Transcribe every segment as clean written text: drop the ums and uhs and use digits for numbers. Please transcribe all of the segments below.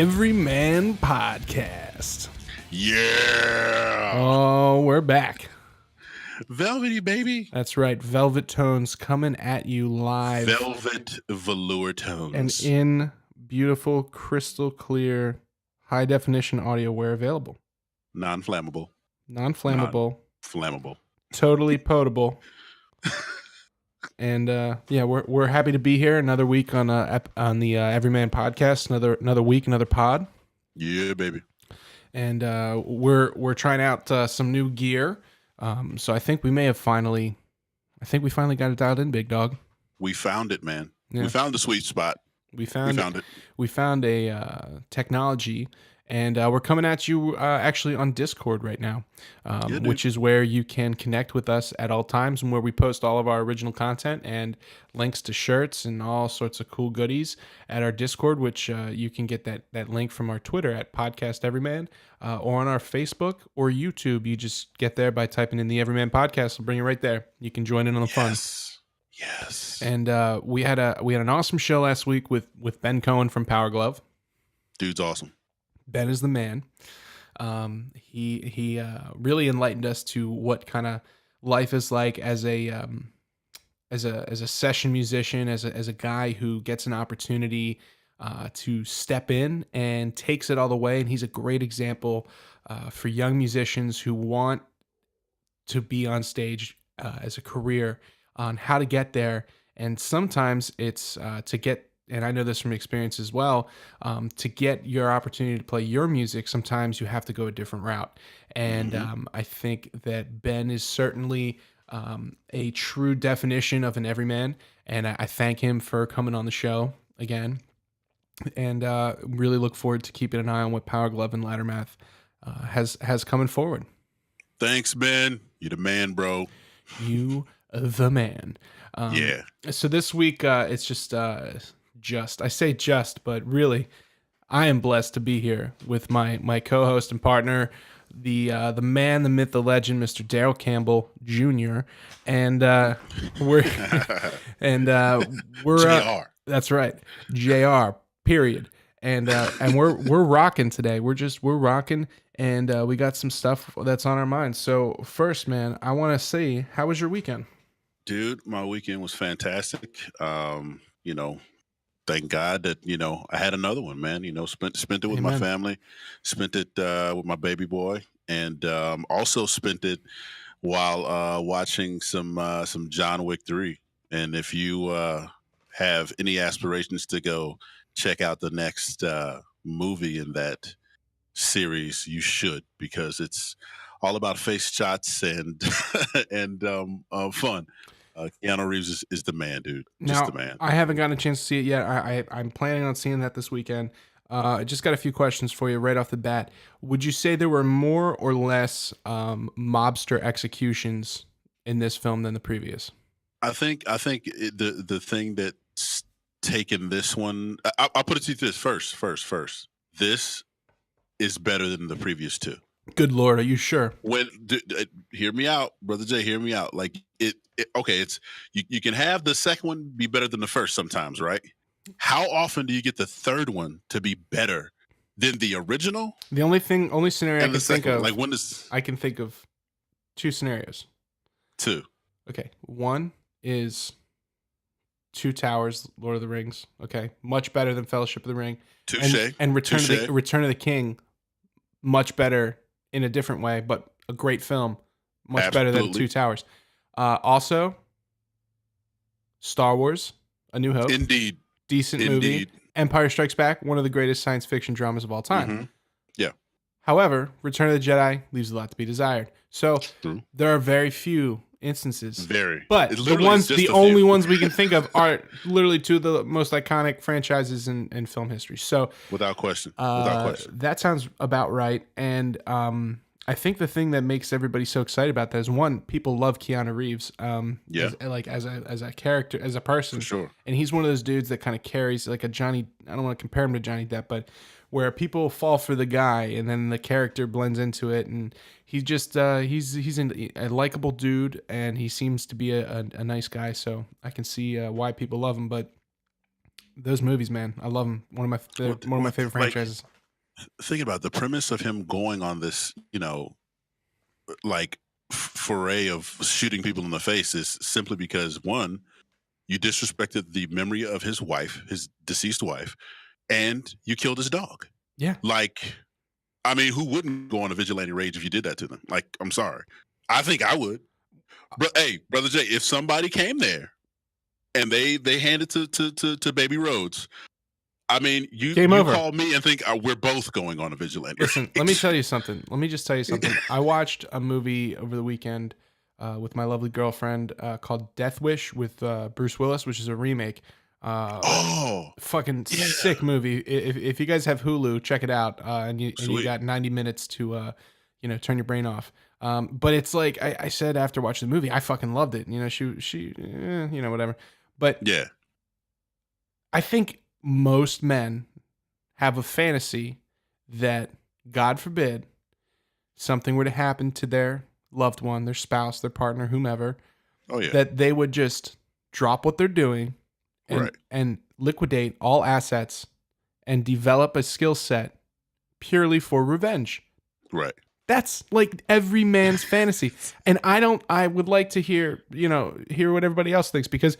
Everyman Podcast. Yeah. Oh, we're back. Velvety, baby. That's right. Velvet Tones coming at you live. Velvet velour tones. And in beautiful, crystal clear, high definition audio where available. Non-flammable. Non-flammable. Flammable. Totally potable. And we're happy to be here. Another week on the Everyman Podcast. Another week, another pod. Yeah, baby. And we're trying out some new gear. So I think we finally got it dialed in, big dog. We found it, man. Yeah. We found the sweet spot. We found it. We found a technology, and we're coming at you actually on Discord right now, which is where you can connect with us at all times and where we post all of our original content and links to shirts and all sorts of cool goodies at our Discord, which you can get that link from our Twitter at Podcast Everyman or on our Facebook or YouTube. You just get there by typing in the Everyman Podcast. We'll bring you right there. You can join in on the fun. Yes. And we had an awesome show last week with Ben Cohen from Power Glove. Dude's awesome. Ben is the man. He really enlightened us to what kind of life is like as a session musician, as a guy who gets an opportunity to step in and takes it all the way. And he's a great example for young musicians who want to be on stage as a career, on how to get there. And sometimes it's to get, and I know this from experience as well, to get your opportunity to play your music, sometimes you have to go a different route. And I think that Ben is certainly a true definition of an everyman. And I thank him for coming on the show again. And really look forward to keeping an eye on what Power Glove and Laddermath has coming forward. Thanks, Ben. You're the man, bro. You the man. Yeah. So this week, it's just, I say just, but really, I am blessed to be here with my co-host and partner, the man, the myth, the legend, Mr. Daryl Campbell Jr. And we're JR. That's right, JR. Period. And we're rocking today. We're rocking, and we got some stuff that's on our minds. So first, man, I want to say, how was your weekend? Dude, my weekend was fantastic. Thank God that, I had another one, man. Spent it with my family, spent it with my baby boy, and also spent it while watching some John Wick 3. And if you have any aspirations to go check out the next movie in that series, you should, because it's all about face shots and fun. Keanu Reeves is the man, dude. Just the man. I haven't gotten a chance to see it yet. I'm planning on seeing that this weekend. I just got a few questions for you right off the bat. Would you say there were more or less mobster executions in this film than the previous? I think the thing that's taken this one, I'll put it to you this first. This is better than the previous two. Good Lord, are you sure? Hear me out, Brother Jay. Hear me out. Like it's you can have the second one be better than the first sometimes, right? How often do you get the third one to be better than the original? The only scenario I can think of, like when is I can think of two scenarios. Two. Okay, one is Two Towers, Lord of the Rings. Okay, much better than Fellowship of the Ring. Touché. And Return of the King, much better in a different way, but a great film, much better than Two Towers. Also, Star Wars, A New Hope. Indeed. Decent movie. Empire Strikes Back, one of the greatest science fiction dramas of all time. Mm-hmm. Yeah. However, Return of the Jedi leaves a lot to be desired. So there are very few instances. But the only ones we can think of are literally two of the most iconic franchises in film history. So without question. That sounds about right. And I think the thing that makes everybody so excited about that is, one, people love Keanu Reeves. As a character, as a person. For sure. And he's one of those dudes that kind of carries like a Johnny. I don't want to compare him to Johnny Depp, but where people fall for the guy and then the character blends into it, and he's just he's a likable dude, and he seems to be a nice guy. So I can see why people love him. But Those movies, man, I love them. One of my favorite Like, franchises. think about the premise of him going on this, like foray of shooting people in the face is simply because one, you disrespected the memory of his wife, his deceased wife, and you killed his dog. Yeah. Like, I mean, who wouldn't go on a vigilante rage if you did that to them? Like, I'm sorry. I think I would. But hey, brother Jay, if somebody came there and they handed to Baby Rhodes, I mean, Game you over. call me and think we're both going on a vigilante Listen, let me rage. tell you something. Let me just tell you something. I watched a movie over the weekend with my lovely girlfriend called Death Wish with Bruce Willis, which is a remake. Uh, Oh, Fucking yeah, sick movie. If you guys have Hulu, check it out. And you sweet. got 90 minutes to turn your brain off. But it's like I said after watching the movie, I fucking loved it. Whatever. But Yeah, I think most men have a fantasy that, God forbid, something were to happen to their loved one, their spouse, their partner, whomever, oh yeah, that they would just drop what they're doing and right, liquidate all assets and develop a skill set purely for revenge. right. That's like every man's fantasy. And I would like to hear what everybody else thinks, because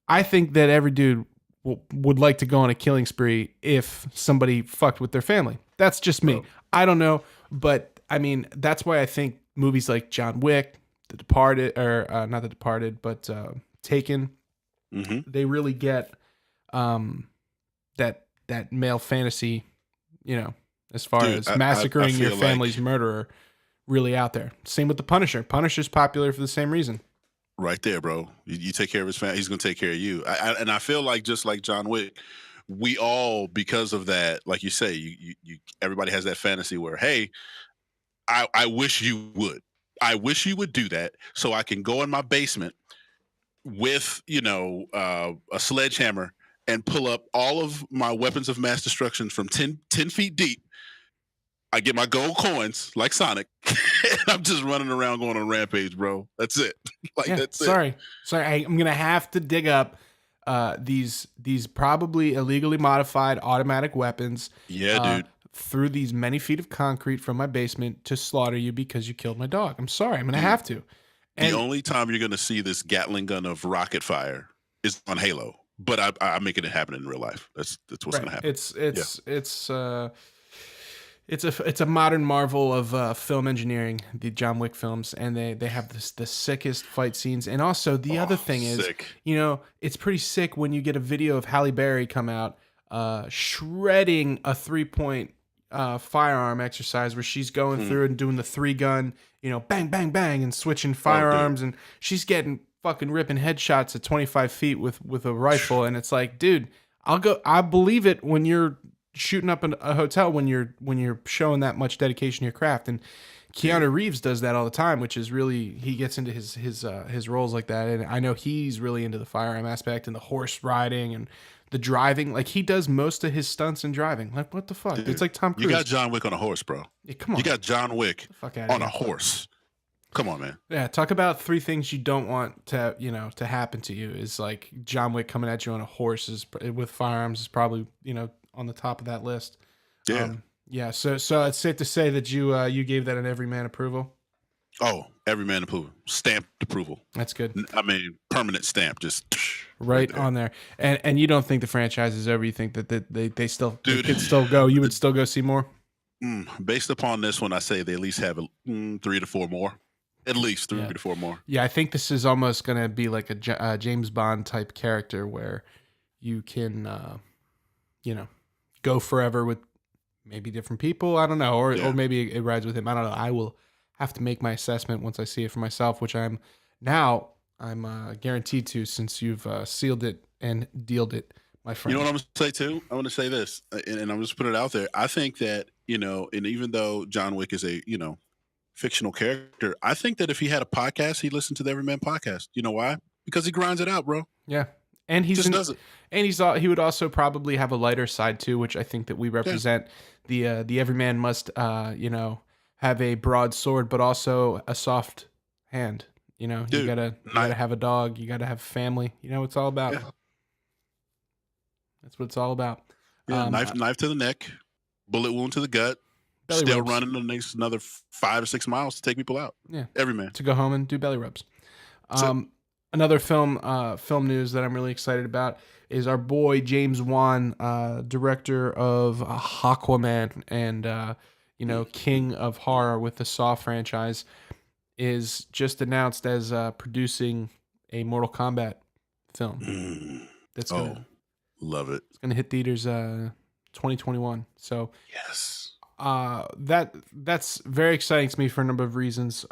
I think that every dude would like to go on a killing spree if somebody fucked with their family. That's just me. Bro. I don't know, but I mean, that's why I think movies like John Wick, The Departed, or not The Departed, but Taken, Hmm. they really get that male fantasy, as far Dude, as I massacring your feel like family's murderer, really out there. Same with The Punisher. Punisher's popular for the same reason. right there, bro. You take care of his family, he's gonna take care of you. And I feel like just like John Wick, we all, because of that, like you say, everybody has that fantasy where, hey, I wish you would. I wish you would do that so I can go in my basement with a sledgehammer and pull up all of my weapons of mass destruction from 10 feet deep. I get my gold coins like Sonic, and I'm just running around going on a rampage, bro. That's it. Like Yeah, that's it. sorry. I'm gonna have to dig up these probably illegally modified automatic weapons Yeah, uh, dude. through these many feet of concrete from my basement to slaughter you because you killed my dog. I'm sorry. I'm gonna Dude, have to. the And only time you're gonna see this Gatling gun of rocket fire is on Halo. But I'm making it happen in real life. That's what's right, gonna happen. it's Yeah. it's it's uh it's a modern marvel of film engineering, the John Wick films, and they have the sickest fight scenes. And also the other Oh, thing is, sick. it's pretty sick when you get a video of Halle Berry come out shredding a 3-point firearm exercise where she's going Mm. through and doing the 3-gun, bang bang bang, and switching Oh, dude. firearms, and she's getting fucking ripping headshots at 25 feet with a rifle. And it's like, dude, I believe it when you're shooting up a hotel, when you're showing that much dedication to your craft. And Dude. Keanu Reeves does that all the time, which is really, he gets into his roles like that. And I know he's really into the firearm aspect and the horse riding and the driving. Like, he does most of his stunts in driving. Like, what the fuck? It's Dude. like Tom You got Cruise. John Wick on a horse, bro. Yeah, come You on, got John Wick get the fuck out of on a here. horse. Come on, man. Yeah, talk about 3 things you don't want to happen to you. Is like John Wick coming at you on a horse with firearms is probably on the top of that list. Yeah. Yeah, so it's safe to say that you gave that an everyman approval. Oh, every man approval. Stamped approval. That's good. I mean, permanent stamp. Just right Right there. on there. And you don't think the franchise is over. You think that they Dude, could still go. You would still go see more? based upon this one, I say they at least have 3 to 4 more. At least three Yeah. to four more. Yeah, I think this is almost going to be like a James Bond type character where you can go forever with maybe different people. I don't know, or Yeah. maybe it rides with him. I don't know. I will have to make my assessment once I see it for myself, which I'm guaranteed to, since you've sealed it and dealed it, my You friend. know what I'm going to say too? I'm going to say this, and I'm just put it out there. I think that, and even though John Wick is a, fictional character, I think that if he had a podcast, he'd listen to the Everyman podcast. You know why? Because he grinds it out, bro. Yeah, and Just does it. he would also probably have a lighter side too, which I think that we represent. The everyman must have a broad sword, but also a soft hand. You Dude, gotta have a dog. You gotta have family. It's all about. Yeah. That's what it's all about. Yeah, Um, knife to the neck, bullet wound to the gut, Belly still rubs. running the next another 5 or 6 miles to take people out. Yeah, Every man. to go home and do belly rubs. That's it. Another film news that I'm really excited about is our boy James Wan, director of Aquaman and King of Horror with the Saw franchise, is just announced as producing a Mortal Kombat film Mm. that's Oh, gonna love it. it's gonna hit theaters 2021. So Yes. that's very exciting to me for a number of reasons.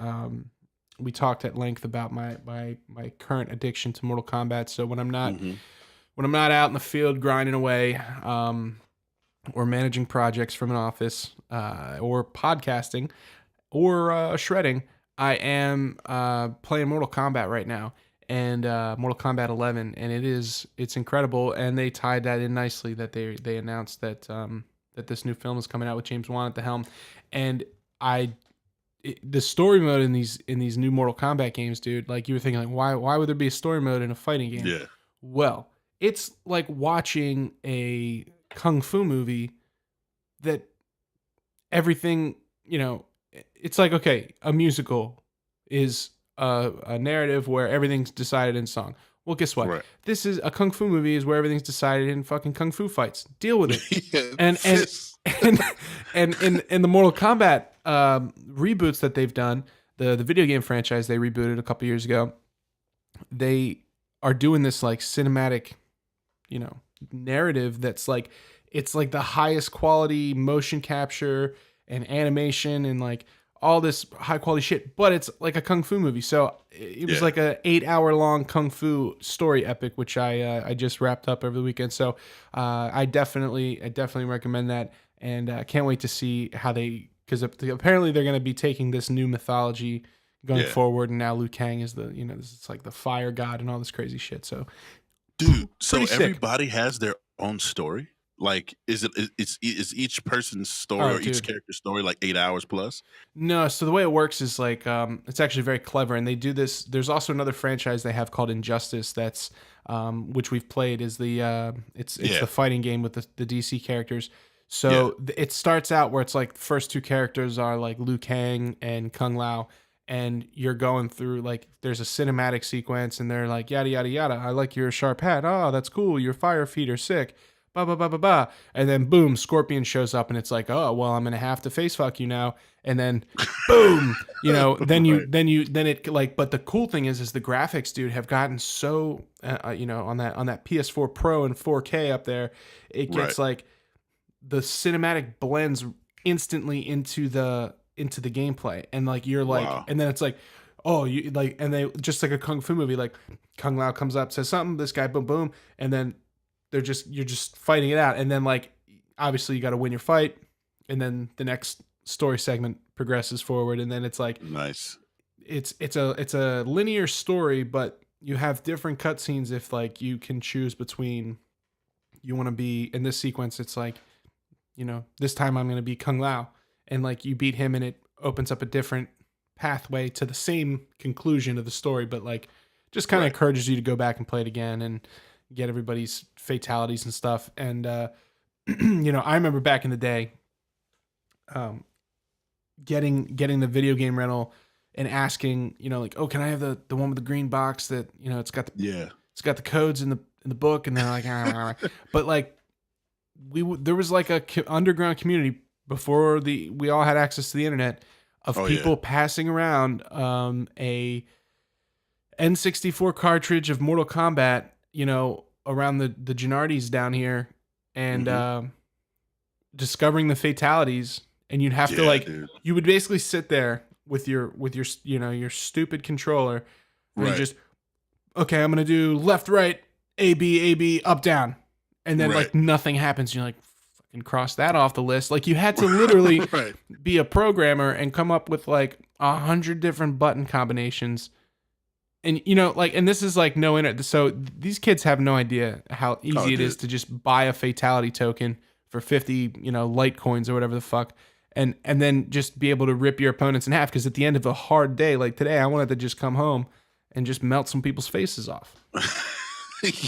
We talked at length about my current addiction to Mortal Kombat. So Hmm. when I'm not out in the field grinding away, or managing projects from an office, or podcasting, or shredding, I am playing Mortal Kombat right now, and Mortal Kombat 11, and it's incredible. And they tied that in nicely that they announced that that this new film is coming out with James Wan at the helm, and the story mode in these new Mortal Kombat games, dude. Like you were thinking, like why would there be a story mode in a fighting game? Yeah. Well, it's like watching a kung fu movie that everything, it's like, okay, a musical is a narrative where everything's decided in song. Well, guess what? Right. This is a kung fu movie is where everything's decided in fucking kung fu fights. Deal with it. Yeah. And and and in the Mortal Kombat reboots that they've done, the video game franchise they rebooted a couple years ago, they are doing this like cinematic, narrative that's like, it's like the highest quality motion capture and animation and like all this high quality shit, but it's like a kung fu movie. So it was Yeah. like a 8 hour long kung fu story epic, which I just wrapped up over the weekend. So I definitely recommend that, and can't wait to see how because apparently they're going to be taking this new mythology going Yeah. forward, and now Liu Kang is this is like the fire god and all this crazy shit. So Dude, so pretty sick. everybody has their own story? Like, is each person's story Oh, or each dude. character's story like 8 hours plus? No, so the way it works is like it's actually very clever, and they do this. There's also another franchise they have called Injustice that's which we've played, is the it's Yeah. the fighting game with the DC characters. Yeah. So it starts out where it's like the first two characters are like Liu Kang and Kung Lao, and you're going through like there's a cinematic sequence, and they're like yada yada yada. I like your sharp hat. Oh, that's cool. Your fire feet are sick. Ba ba ba ba ba. And then boom, Scorpion shows up, and it's like, oh well, I'm gonna have to face fuck you now. And then boom, Right. then it like. But the cool thing is the graphics, dude, have gotten so on that PS4 Pro and 4K up there, it gets Right. like the cinematic blends instantly into the gameplay, and like you're like, Wow. and then it's like, oh, you like, and they just like a kung fu movie, like Kung Lao comes up, says something, this guy boom boom, and then you're just fighting it out, and then like obviously you got to win your fight, and then the next story segment progresses forward, and then it's like Nice. it's a linear story, but you have different cutscenes if like you can choose between, you want to be in this sequence, it's like, this time I'm going to be Kung Lao, and like you beat him, and it opens up a different pathway to the same conclusion of the story, but like just kind of Right. encourages you to go back and play it again and get everybody's fatalities and stuff. And I remember back in the day, getting the video game rental and asking, like, oh, can I have the one with the green box that Yeah. it's got the codes in the book, and they're like, but like there was like a underground community before we all had access to the internet of Oh, yeah. people passing around a N64 cartridge of Mortal Kombat, around the Gennardis down here, and discovering the fatalities, and you'd have to Yeah, like, dude. you would basically sit there with your your stupid controller, and Right. just, okay, I'm gonna do left, right, A B up down, and then like Right. nothing happens. You're like, fucking cross that off the list. Like you had to literally Right. be a programmer and come up with like 100 different button combinations. And and this is like no internet. So these kids have no idea how easy it is dude. to just buy a fatality token for 50, Litecoins or whatever the fuck. And then just be able to rip your opponents in half. Because at the end of a hard day like today, I wanted to just come home and just melt some people's faces off.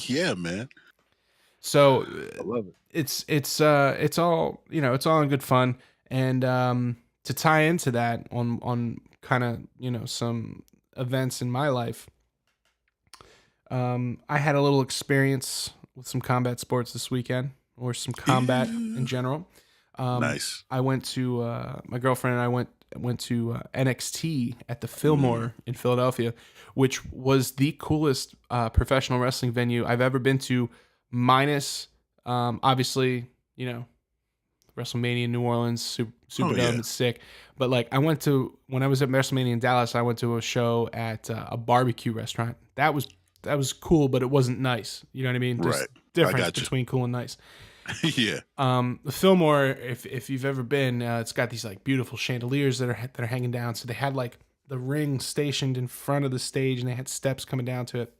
Yeah, man. So I love it. it's all, it's all in good fun. And to tie into that on kind of, some events in my life, I had a little experience with some combat sports this weekend, or some combat in Ew. general. Nice. I went to my girlfriend and I went to NXT at the Mm. Fillmore in Philadelphia, which was the coolest professional wrestling venue I've ever been to, minus obviously, WrestleMania in New Orleans, Oh Superdome, yeah. it's sick. But like, when I was at WrestleMania in Dallas, I went to a show at a barbecue restaurant. That was cool, but it wasn't nice. You know what I mean? There's Right. I difference got you. between cool and nice. Yeah. The Fillmore, if you've ever been, it's got these like beautiful chandeliers that are hanging down. So they had like the ring stationed in front of the stage, and they had steps coming down to it.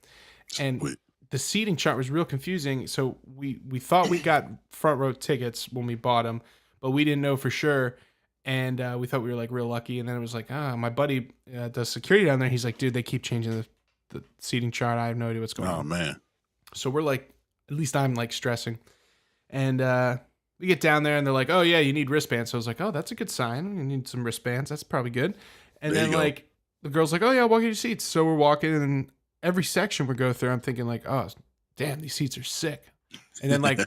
And Sweet. the seating chart was real confusing. So we thought we got front row tickets when we bought them, but we didn't know for sure. And we thought we were like real lucky. And then it was like, my buddy does security down there. He's like, dude, they keep changing the seating chart. I have no idea what's going Oh on. man. So we're like, at least I'm like stressing. And we get down there and they're like, oh, yeah, you need wristbands. So I was like, oh, that's a good sign. You need some wristbands. That's probably good. And There you then go. like the girl's like, oh, yeah, walk in your seats. So we're walking, and every section we go through, I'm thinking like, oh, damn, these seats are sick. And then like,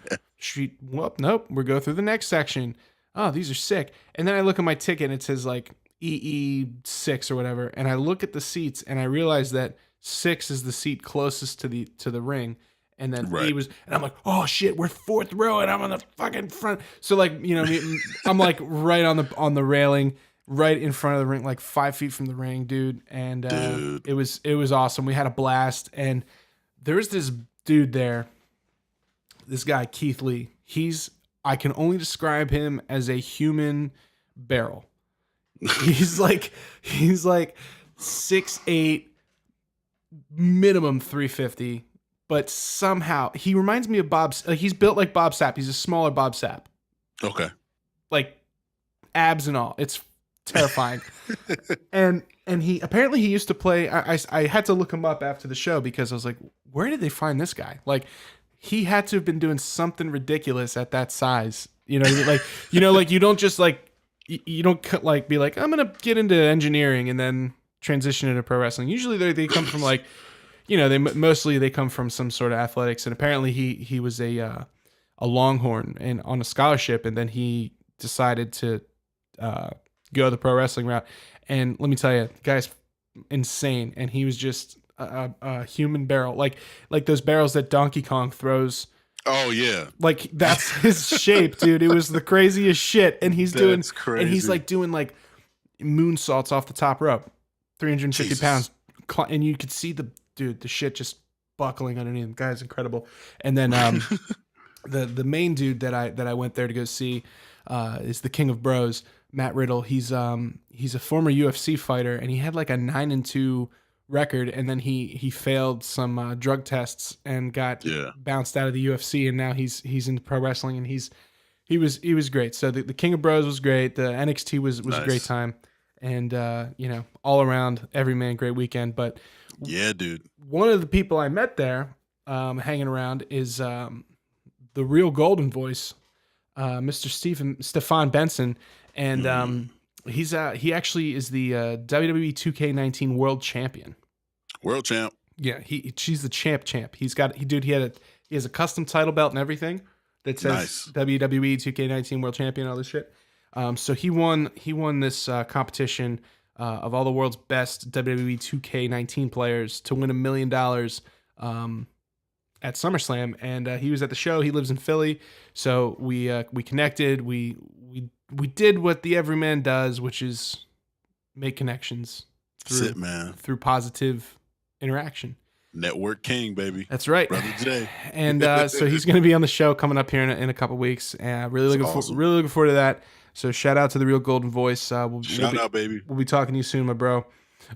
nope, we go through the next section. Oh, these are sick. And then I look at my ticket and it says like EE6 or whatever. And I look at the seats and I realize that 6 is the seat closest to the ring. And then Right. and I'm like, oh shit, we're fourth row and I'm on the fucking front. So like, I'm like right on the railing, right in front of the ring, like 5 feet from the ring, dude. And Dude. it was awesome. We had a blast. And there's this dude there, this guy, Keith Lee. I can only describe him as a human barrel. He's like 6'8", minimum 350. But somehow he reminds me of Bob. He's built like Bob Sapp. He's a smaller Bob Sapp, Okay. like abs and all. It's terrifying. and he used to play. I had to look him up after the show because I was like, where did they find this guy? Like, he had to have been doing something ridiculous at that size. Like you don't just like you don't like be like, I'm gonna get into engineering and then transition into pro wrestling. Usually they come from like, they come from some sort of athletics, and apparently he was a Longhorn and on a scholarship, and then he decided to go the pro wrestling route. And let me tell you, the guy's insane, and he was just a human barrel, like those barrels that Donkey Kong throws. Oh yeah. Like, that's his shape, dude. It was the craziest shit, and That's crazy. and he's like doing like moonsaults off the top rope, 350 Jesus. pounds, and you could see the shit just buckling underneath him. Guy's incredible. And then the main dude that I went there to go see is the King of Bros, Matt Riddle. He's a former UFC fighter, and he had like a 9-2 record, and then he failed some drug tests and got Yeah. bounced out of the UFC, and now he's into pro wrestling, and he was great. So the King of Bros was great. The NXT was a great Nice. time, and all around, every man, great weekend. But Yeah, dude. one of the people I met there, hanging around, is the real Golden Voice, Mr. Stefan Benson, and he actually is the WWE 2K19 World Champion. World champ. Yeah, she's the champ. He has a custom title belt and everything that says Nice. WWE 2K19 World Champion, all this shit. So he won this competition of all the world's best WWE 2K19 players to win $1 million at SummerSlam, and he was at the show. He lives in Philly, so we connected. We did what the everyman does, which is make connections That's it, man. through positive interaction. Network king, baby. That's right. Brother Jay. And so he's going to be on the show coming up here in a couple weeks. Really looking awesome. really looking forward to that. So shout out to the real Golden Voice. Shout out, baby. We'll be talking to you soon, my bro.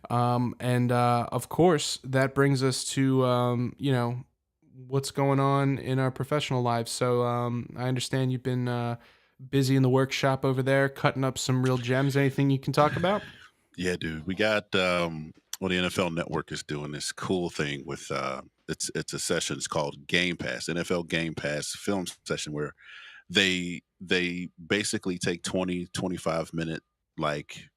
And of course, that brings us to what's going on in our professional lives. So I understand you've been busy in the workshop over there, cutting up some real gems. Anything you can talk about? Yeah, dude. We got Well, the NFL Network is doing this cool thing with it's a session. It's called Game Pass, NFL Game Pass film session, where they basically take 20 to 25 minute, like,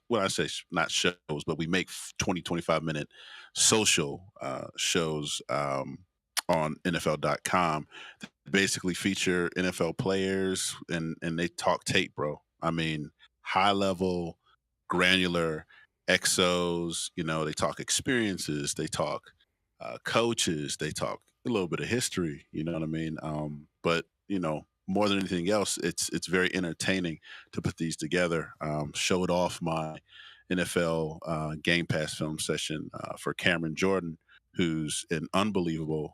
well, I say not shows, but we make 20 to 25 minute social shows on NFL.com, basically feature NFL players, and they talk tape, bro. I mean, high level, granular exos. They talk experiences, they talk coaches, they talk a little bit of history. You know what I mean? But more than anything else, it's very entertaining to put these together. Showed off my NFL Game Pass film session for Cameron Jordan, who's an unbelievable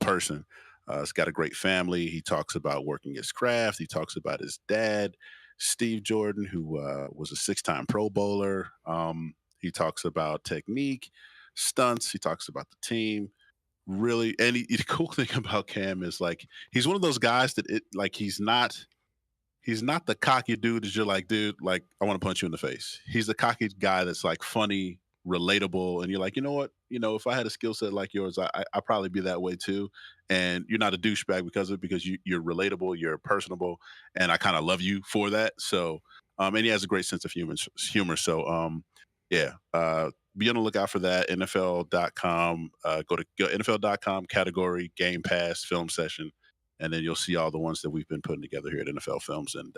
person. He's got a great family. He talks about working his craft. He talks about his dad, Steve Jordan, who was a six-time Pro Bowler. He talks about technique, stunts. He talks about the team. Really, and the cool thing about Cam is, like, he's one of those guys that he's not the cocky dude that you're like, dude, like, I want to punch you in the face. He's the cocky guy that's like funny, relatable, and you're like, you know what? If I had a skill set like yours, I'd probably be that way too. And you're not a douchebag because of it, because you're relatable, you're personable, and I kind of love you for that. So, and he has a great sense of humor. So, yeah, be on the lookout for that. NFL.com. Go NFL.com category Game Pass film session, and then you'll see all the ones that we've been putting together here at NFL Films. And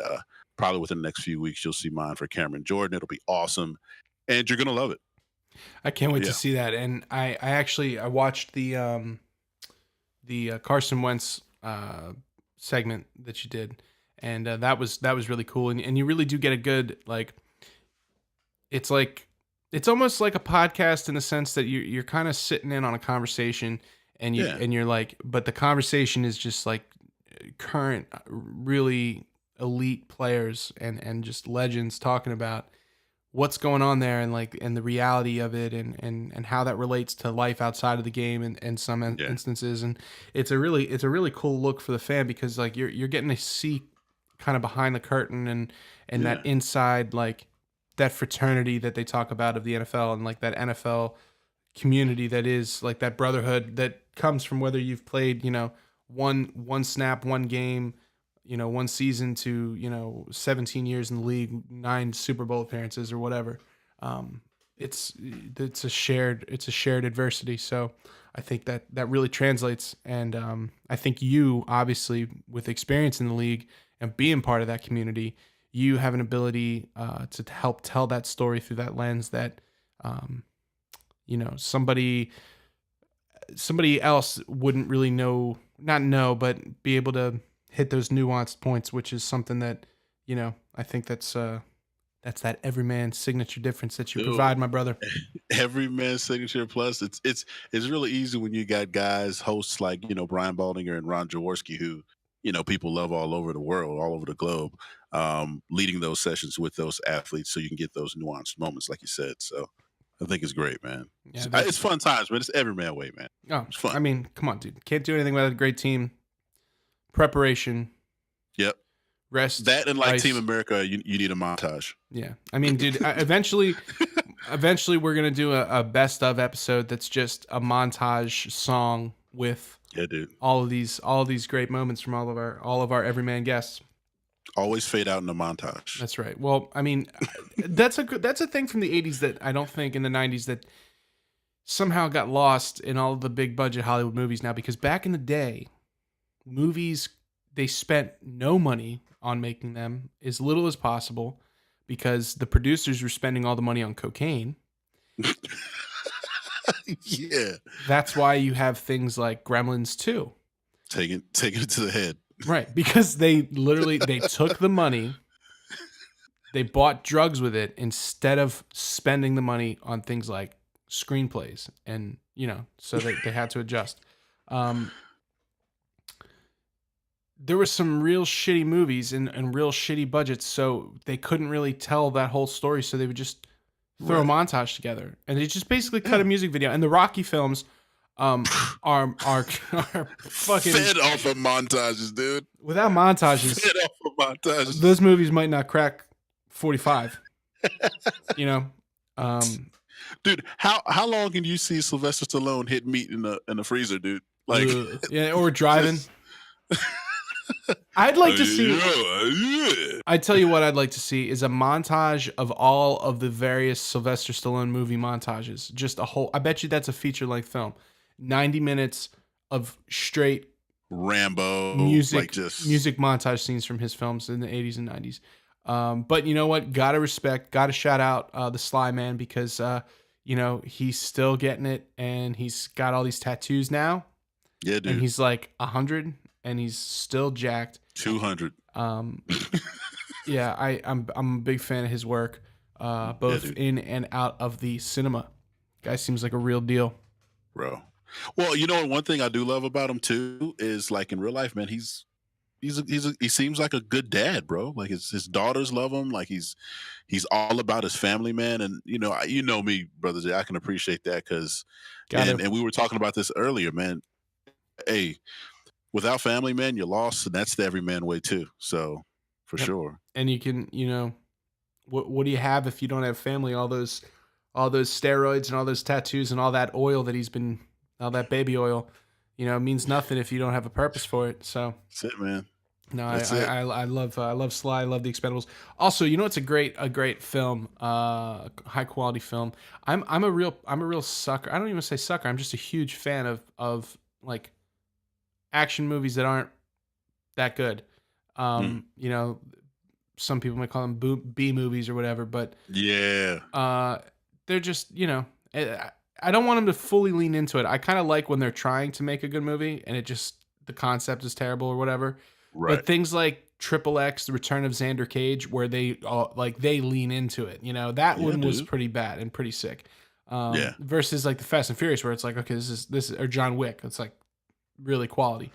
probably within the next few weeks, you'll see mine for Cameron Jordan. It'll be awesome, and you're gonna love it. I can't wait to Yeah, see that. And I actually I watched the Carson Wentz segment that you did, and that was really cool. And you really do get a good, like, it's like it's almost like a podcast in the sense that you're kind of sitting in on a conversation, and yeah, you're like, but the conversation is just like current, really elite players and just legends talking about what's going on there, and like, and the reality of it, and how that relates to life outside of the game, and some yeah, instances. And it's a really cool look for the fan, because like you're getting to see kind of behind the curtain, and that yeah, inside, like, that fraternity that they talk about of the NFL, and like that NFL community that is like that brotherhood that comes from whether you've played, one snap, one game, one season, to 17 years in the league, 9 Super Bowl appearances, or whatever. um it's a shared adversity. So I think that really translates. And I think you, obviously, with experience in the league and being part of that community, you have an ability to help tell that story through that lens that um somebody else wouldn't really not know, but be able to hit those nuanced points, which is something that, I think that's that everyman signature difference that you dude. provide, my brother. Every man's signature plus. It's really easy when you got guys, hosts like Brian Baldinger and Ron Jaworski, who people love all over the world, all over the globe, leading those sessions with those athletes, so you can get those nuanced moments, like you said. So I think it's great, man. Yeah, It's that's fun times, man. It's every man way, man. oh, It's fun. I mean, come on, dude. Can't do anything without a great team. Preparation, Yep. rest, That and like Team ice. America, you need a montage. Yeah. I mean, dude, eventually we're gonna do a best of episode that's just a montage song with Yeah, dude. all of these great moments from all of our everyman guests. Always fade out in the montage. That's right. Well, I mean, that's a thing from the '80s that I don't think in the '90s that somehow got lost in all of the big budget Hollywood movies now. Because back in the day, movies, they spent no money on making them, as little as possible, because the producers were spending all the money on cocaine. Yeah. That's why you have things like Gremlins 2. Taking it to the head. Right, because they took the money, they bought drugs with it instead of spending the money on things like screenplays, and so they had to adjust. Um, there were some real shitty movies and real shitty budgets, so they couldn't really tell that whole story. So they would just throw a Right. montage together, and they just basically cut Yeah. a music video. And the Rocky films are fucking, Fed off of montages, dude. without montages, Fed off of montages. those movies might not crack 45. You know, um, dude. How long can you see Sylvester Stallone hit meat in the freezer, dude? Like, Ugh. Yeah, or driving. just I'd like to see. yeah. I tell you what, I'd like to see is a montage of all of the various Sylvester Stallone movie montages. Just a whole. I bet you that's a feature length film. 90 minutes of straight Rambo, like just music montage scenes from his films in the 80s and 90s. But you know what? Gotta respect, gotta shout out the Sly Man because he's still getting it and he's got all these tattoos now yeah, and dude. he's like 100 and he's still jacked. 200. Um, yeah, I'm a big fan of his work, Yeah, both dude, in and out of the cinema. Guy seems like a real deal. bro. Well, you know, one thing I do love about him too is like in real life, man. He seems like a good dad, bro. Like his daughters love him. Like he's all about his family, man. And you know me, brother Jay, I can appreciate that because Got to. and we were talking about this earlier, man. Hey, without family, man, you're lost, and that's the everyman way too. So for Yep. sure. And you can, what do you have if you don't have family? All those steroids and all those tattoos and all that oil that all that baby oil, means nothing if you don't have a purpose for it. So That's it, man. no, That's it. I love Sly, I love the Expendables. Also, it's a great film, high quality film. I'm a real sucker. I don't even say sucker. I'm just a huge fan of like action movies that aren't that good. Mm. You know, some people might call them B movies or whatever, but Yeah. they're just I don't want them to fully lean into it. I kind of like when they're trying to make a good movie and it just the concept is terrible or whatever. Right. But things like Triple X, The Return of Xander Cage, where they lean into it. That Yeah, one was dude. pretty bad and pretty sick. Yeah. Versus like the Fast and Furious, where it's like, okay, this is or John Wick. It's like really quality.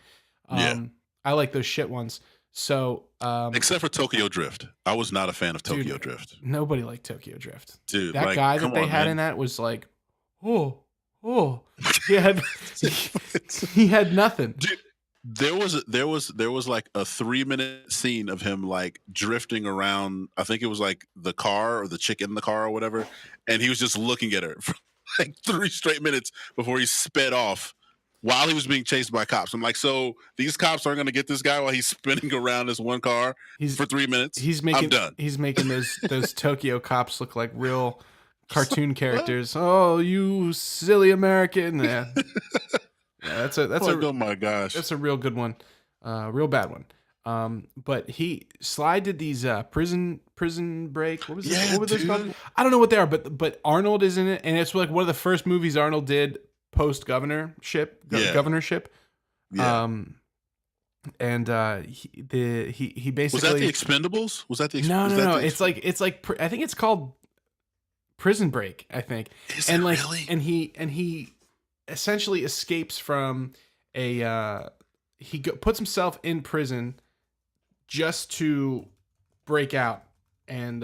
Yeah. I like those shit ones. So, Except for Tokyo Drift. I was not a fan of Tokyo dude, Drift. nobody liked Tokyo Drift. Dude, That like, guy that come they on, had man. in that was like, oh, oh, he had he had nothing. Dude, there was like a 3-minute scene of him like drifting around. I think it was like the car or the chick in the car or whatever, and he was just looking at her for like 3 straight minutes before he sped off while he was being chased by cops. I'm like, so these cops aren't going to get this guy while he's spinning around this one car He's for 3 minutes? he's I'm making done. he's making those Tokyo cops look like real cartoon characters. Oh, you silly American! Yeah, yeah Like, oh my gosh. that's a real good one, real bad one. But Sly did these prison break. What was this? Yeah, What were those called? dude. I don't know what they are, but Arnold is in it, and it's like one of the first movies Arnold did post governorship. Yeah. Governorship. Yeah. And he Was that basically the Expendables? Was that the no was no that no. the It's like I think it's called Prison Break. I think, Is and it like really? and he essentially escapes from a puts himself in prison just to break out, and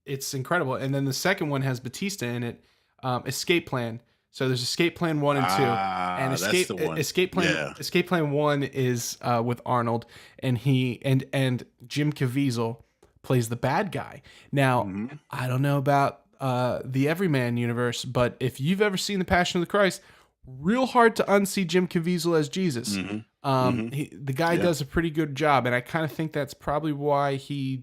it's incredible. And then the second one has Batista in it, Escape Plan. So there's Escape Plan 1 and 2, and That's the one. Yeah. Escape Plan 1 is with Arnold, and and Jim Caviezel plays the bad guy. Now, Mhm. I don't know about the Everyman universe, but if you've ever seen The Passion of the Christ, real hard to unsee Jim Caviezel as Jesus. Mhm. Mhm. The guy Yeah. does a pretty good job, and I kind of think that's probably why he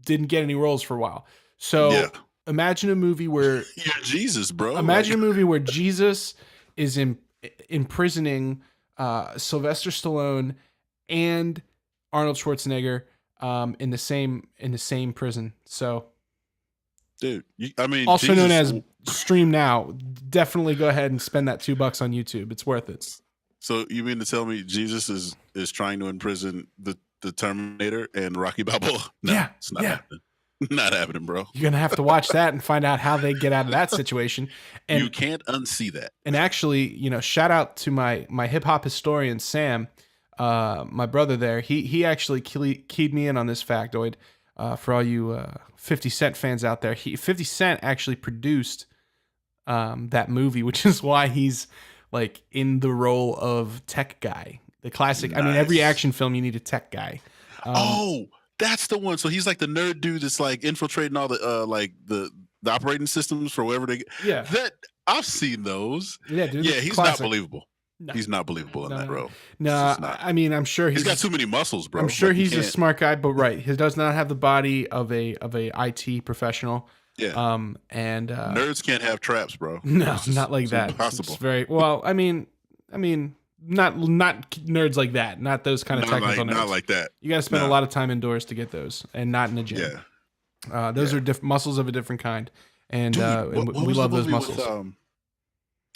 didn't get any roles for a while. So Yeah. imagine a movie where You're Jesus, bro. imagine a Like, movie where Jesus is imprisoning Sylvester Stallone and Arnold Schwarzenegger in the same prison. So dude, I mean, also known Jesus. as Stream Now. Definitely go ahead and spend that $2 on YouTube. It's worth it. So you mean to tell me Jesus is trying to imprison the Terminator and Rocky Balboa? No, Yeah, it's not yeah. happening. Not happening, bro. You're gonna have to watch that and find out how they get out of that situation. You And can't unsee that. and actually, shout out to my hip hop historian Sam, my brother there. He actually keyed me in on this factoid. For all you 50 Cent fans out there, 50 Cent actually produced that movie, which is why he's like in the role of tech guy. The classic. I mean, every Nice. action film you need a tech guy. Oh, that's the one. So he's like the nerd dude that's like infiltrating all the the operating systems for whatever Yeah. that I've seen those. Yeah, dude, Yeah, it's he's not classic. believable. No. He's not believable in No, that no, no. role. No, It's just not. I mean, I'm sure He's got too many muscles, I'm bro. sure Like you he's a can't. smart guy, but right, he does not have the body of a IT professional. Yeah, And nerds can't have traps, bro. no, It's just not like it's that. It's impossible. very well. I mean, not nerds like that. Not those kind of technical Not nerds. like that. You got to spend a No. lot of time indoors to get those, and not in the gym. Yeah, Those yeah. are muscles of a different kind, and Dude, what we was the love those movie with muscles.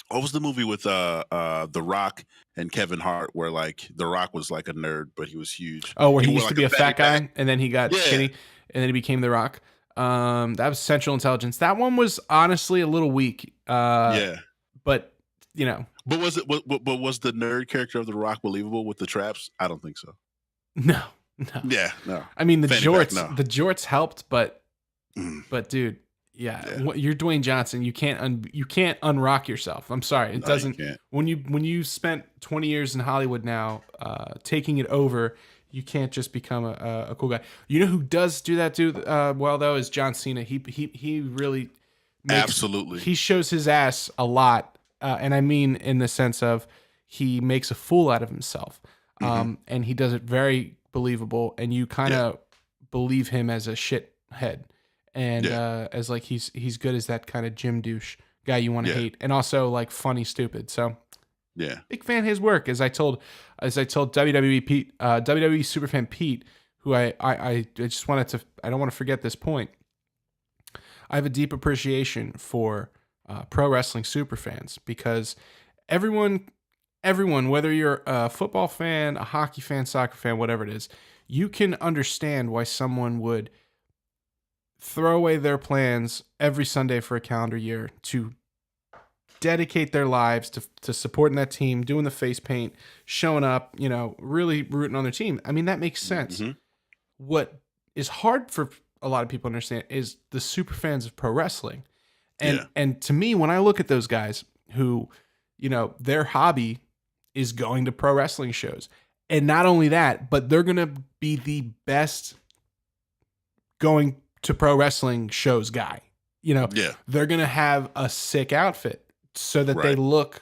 what was the movie with The Rock and Kevin Hart where like The Rock was like a nerd but he was huge. Oh, where He he wore used to like be a fanny fat pack. guy, and then he got Yeah. skinny, and then he became The Rock. That was Central Intelligence. That one was honestly a little weak. Yeah. But you know, But was the nerd character of The Rock believable with the traps? I don't think so. no, no. Yeah, no. I mean, the Fanny pack, jorts, no. the jorts helped, but Mm, dude, yeah, yeah. you're Dwayne Johnson. You can't unrock yourself. I'm sorry, it No, you doesn't. can't. When you spent 20 years in Hollywood now, taking it over, you can't just become a cool guy. You know who does do that too? Well, though, is John Cena. He really Absolutely. he shows his ass a lot, and I mean in the sense of he makes a fool out of himself, and he does it very believable, and you kind of believe him as a shithead, and as like he's good as that kind of gym douche guy you want to hate, and also like funny stupid. So Yeah. big fan of his work, as I told WWE Pete, WWE superfan Pete, who I just wanted to, I don't want to forget this point. I have a deep appreciation for pro wrestling superfans, because everyone, whether you're a football fan, a hockey fan, soccer fan, whatever it is, you can understand why someone would throw away their plans every Sunday for a calendar year to dedicate their lives to supporting that team, doing the face paint, showing up, really rooting on their team. I mean, that makes sense. Mm-hmm. What is hard for a lot of people to understand is the super fans of pro wrestling. And to me, when I look at those guys who, their hobby is going to pro wrestling shows, and not only that, but they're going to be the best going to pro wrestling shows guy. They're going to have a sick outfit so that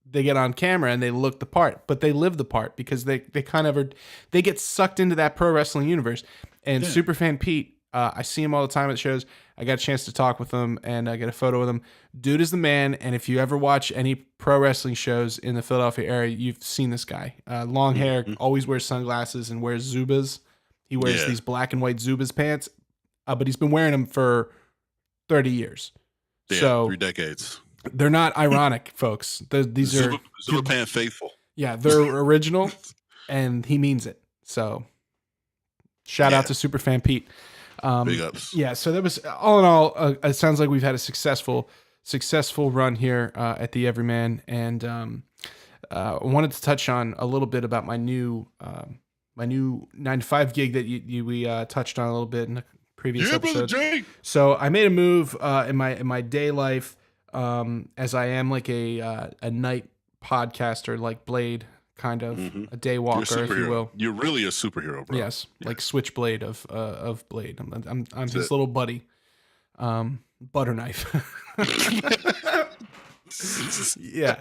they get on camera and they look the part, but they live the part because they kind of they get sucked into that pro wrestling universe. And Superfan Pete, I see him all the time at shows. I got a chance to talk with him and I get a photo with him. Dude is the man. And if you ever watch any pro wrestling shows in the Philadelphia area, you've seen this guy. Long hair, always wears sunglasses and wears Zubas. He wears these black and white Zubas pants, but he's been wearing them for 30 years. Yeah, so 3 decades. They're not ironic, folks. These are Zuba Pan faithful. Yeah, they're original, and he means it. So, shout out to Superfan Pete. Big ups. Yeah, so that was all in all. It sounds like we've had a successful run here at the Everyman, and I wanted to touch on a little bit about my new 9 to 5 gig that we touched on a little bit in the previous episode. So I made a move in my day life. As I am like a night podcaster, like Blade, kind of a day walker, if you will. You're really a superhero, bro. Yes, like Switchblade of Blade. I'm his little buddy, butter knife. Yeah,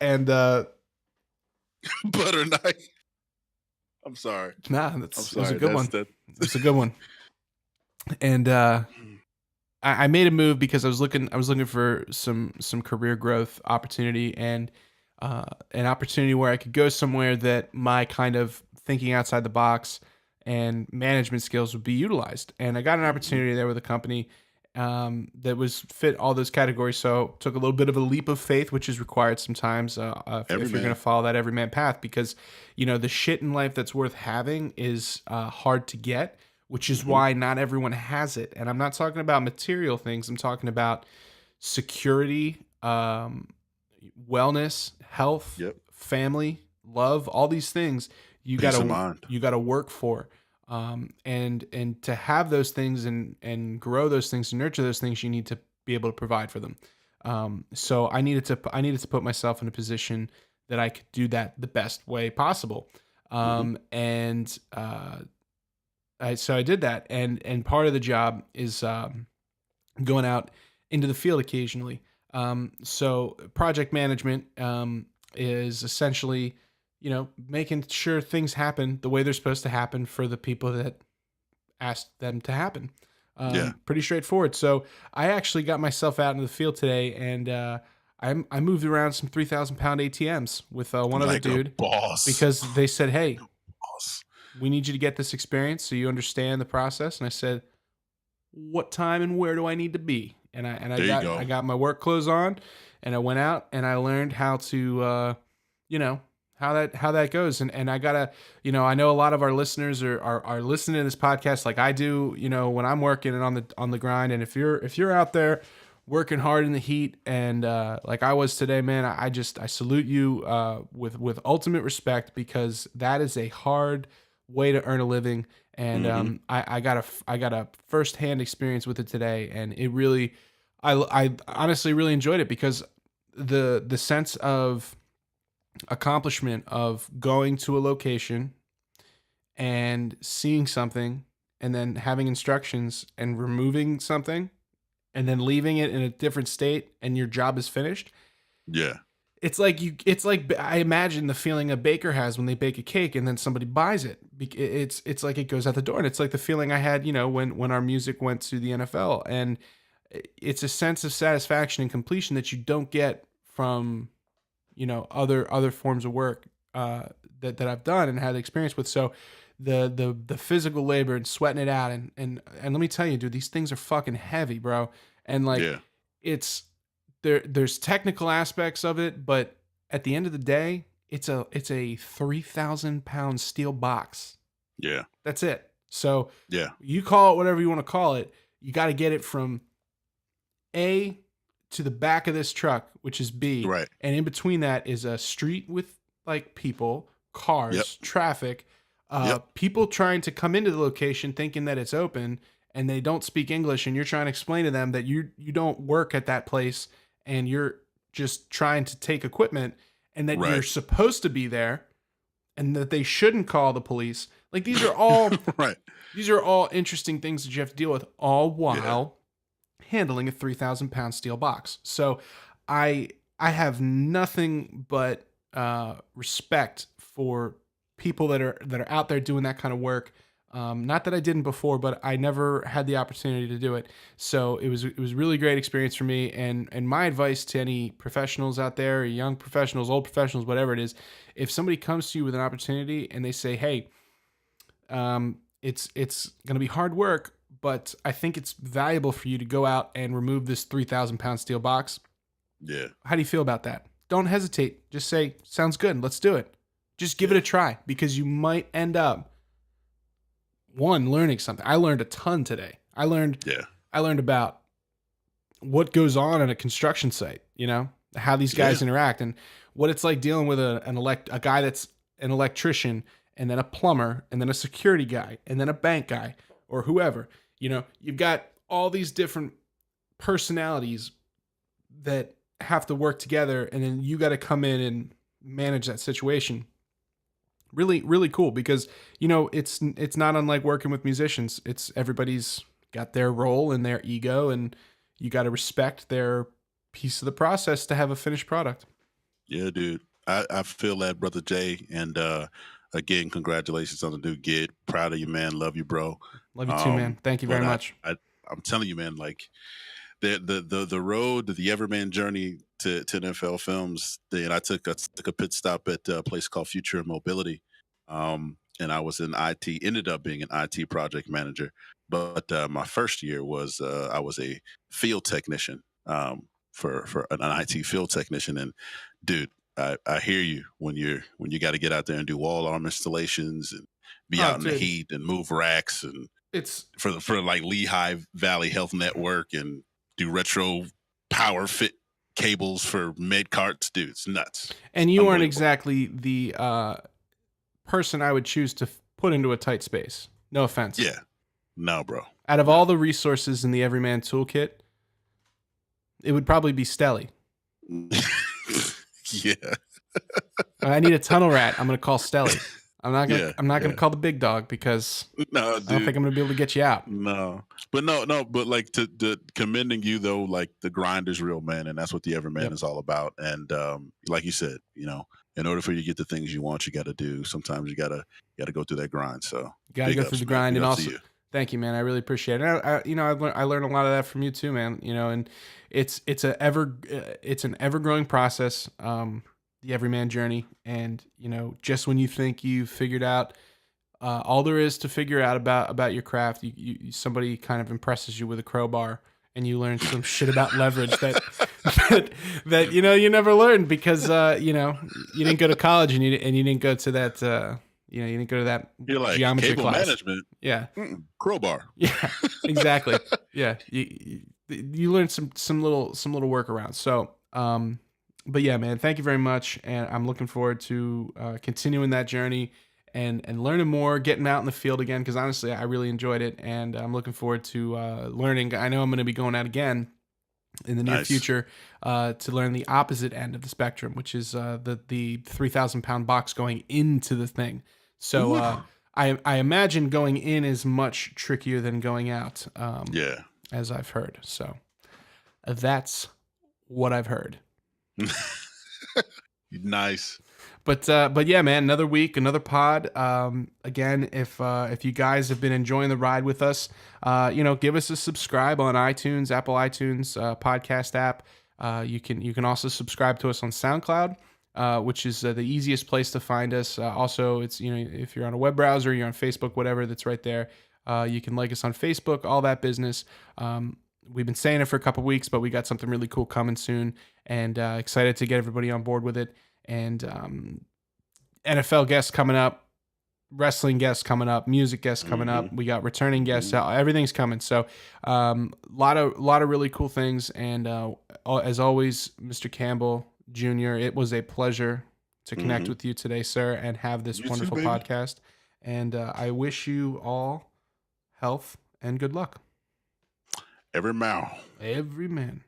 and butter knife. I'm sorry. Nah, it was a good one. It's a good one. And I made a move because I was looking for some career growth opportunity, and an opportunity where I could go somewhere that my kind of thinking outside the box and management skills would be utilized. And I got an opportunity there with a company that was fit all those categories. So took a little bit of a leap of faith, which is required sometimes if you're going to follow that everyman path, because the shit in life that's worth having is hard to get, which is why not everyone has it. And I'm not talking about material things. I'm talking about security, wellness, health, family, love, all these things you got to work for. And to have those things and grow those things and nurture those things, you need to be able to provide for them. So I needed to put myself in a position that I could do that the best way possible. So I did that, and part of the job is going out into the field occasionally. So project management is essentially, making sure things happen the way they're supposed to happen for the people that asked them to happen. Yeah. Pretty straightforward. So I actually got myself out into the field today, and I moved around some 3,000 pound ATMs with one other Like a dude boss. because they said, "Hey, Boss. we need you to get this experience so you understand the process." And I said, "What time and where do I need to be?" And I There you got I go. got my work clothes on, and I went out and I learned how to, you know, how that goes. And I gotta, I know a lot of our listeners are listening to this podcast like I do, when I'm working and on the grind. And if you're out there working hard in the heat and like I was today, man, I salute you with ultimate respect because that is a hard way to earn a living. And Hmm. I got a firsthand experience with it today, and it really, I honestly really enjoyed it because the sense of accomplishment of going to a location and seeing something and then having instructions and removing something and then leaving it in a different state and your job is finished. Yeah. It's like I imagine the feeling a baker has when they bake a cake and then somebody buys it. It's like it goes out the door, and it's like the feeling I had, when our music went to the NFL, and it's a sense of satisfaction and completion that you don't get from, other forms of work that I've done and had experience with. So the physical labor and sweating it out, and let me tell you, dude, these things are fucking heavy, bro. And like Yeah. it's there's technical aspects of it, but at the end of the day, it's a 3,000 pound steel box. Yeah. That's it. So Yeah. you call it whatever you want to call it. You got to get it from A to the back of this truck, which is B, Right. and in between that is a street with like people, Yep. cars, traffic, Yep. people trying to come into the location thinking that it's open and they don't speak English, and you're trying to explain to them that you don't work at that place and you're just trying to take equipment and that you're Right. supposed to be there and that they shouldn't call the police. Like Right. these are all interesting things that you have to deal with, all Yeah. while handling a 3,000 pound steel box. So I have nothing but respect for people that are out there doing that kind of work. Not that I didn't before, but I never had the opportunity to do it. So it was really great experience for me. And my advice to any professionals out there, young professionals, old professionals, whatever it is, if somebody comes to you with an opportunity and they say, "Hey, it's going to be hard work, but I think it's valuable for you to go out and remove this 3,000 pound steel box. Yeah. How do you feel about that?" Don't hesitate. Just say, "Sounds good. Let's do it." Just give it Yeah. a try because you might end up learning something. I learned a ton today. I learned Yeah. I learned about what goes on at a construction site, how these Yeah. guys interact and what it's like dealing with a guy that's an electrician and then a plumber and then a security guy and then a bank guy or whoever. You've got all these different personalities that have to work together, and then you got to come in and manage that situation. Really really cool because it's not unlike working with musicians. It's everybody's got their role and their ego, and you got to respect their piece of the process to have a finished product. Yeah, dude. I feel that, brother Jay. And again, congratulations on the new gig. Proud of you, man. Love you, bro. Love you too, man. Thank you very But much. I'm telling you, man, like the road, the Everman journey to NFL films. And I took a pit stop at a place called Future Mobility, and I was in IT. Ended up being an IT project manager, but my first year was I was a field technician, for an IT field technician. And dude, I hear you when you got to get out there and do wall arm installations and be Oh, out in the dude, heat and move racks and it's for like Lehigh Valley Health Network and do retro power fit cables for med carts. Dude, it's nuts. and you aren't Unbelievable. exactly the person I would choose to put into a tight space. No offense. Yeah. No, bro. Out of No. all the resources in the Everyman toolkit, it would probably be Stelly. Yeah. I need a tunnel rat. I'm gonna call Stelly. Yeah, I'm not gonna yeah. call the big dog because No, I don't think dude. I'm gonna be able to get you out. No. But no, no, but like to commending you though, like the grind is real, man, and that's what the Everman Yep. is all about. And like you said, in order for you to get the things you want, you gotta do sometimes you gotta go through that grind. So You got to big go through ups, the man. grind, Big and ups to also you. thank you, man. I really appreciate it. I learned a lot of that from you too, man. And it's an ever growing process. The everyman journey, and just when you think you've figured out all there is to figure out about your craft, somebody kind of impresses you with a crowbar, and you learn some shit about leverage that that you never learned because you didn't go to college, and you didn't go to that you didn't go to that You're like geometry cable class. management. Yeah, Crowbar. yeah, exactly. Yeah, you learn some little workarounds. So, but yeah, man, thank you very much, and I'm looking forward to continuing that journey and learning more, getting out in the field again. Because honestly, I really enjoyed it, and I'm looking forward to learning. I know I'm going to be going out again in the near Nice. future to learn the opposite end of the spectrum, which is the 3,000 pound box going into the thing. So Ooh. I imagine going in is much trickier than going out, Yeah. as I've heard. So that's what I've heard. Nice. But yeah, man, another week, another pod. Again, if you guys have been enjoying the ride with us, give us a subscribe on iTunes, Apple iTunes podcast app. You can also subscribe to us on SoundCloud, which is the easiest place to find us. Also, it's if you're on a web browser, you're on Facebook, whatever, that's right there. You can like us on Facebook, all that business. We've been saying it for a couple weeks, but we got something really cool coming soon, and excited to get everybody on board with it. And NFL guests coming up, wrestling guests coming up, music guests coming Hmm. up. We got returning guests. Hmm. Everything's coming. So, lot of really cool things. And as always, Mr. Campbell Jr., it was a pleasure to connect Hmm. with you today, sir, and have this You too, wonderful baby. podcast. And I wish you all health and good luck. Every mouth. Every man.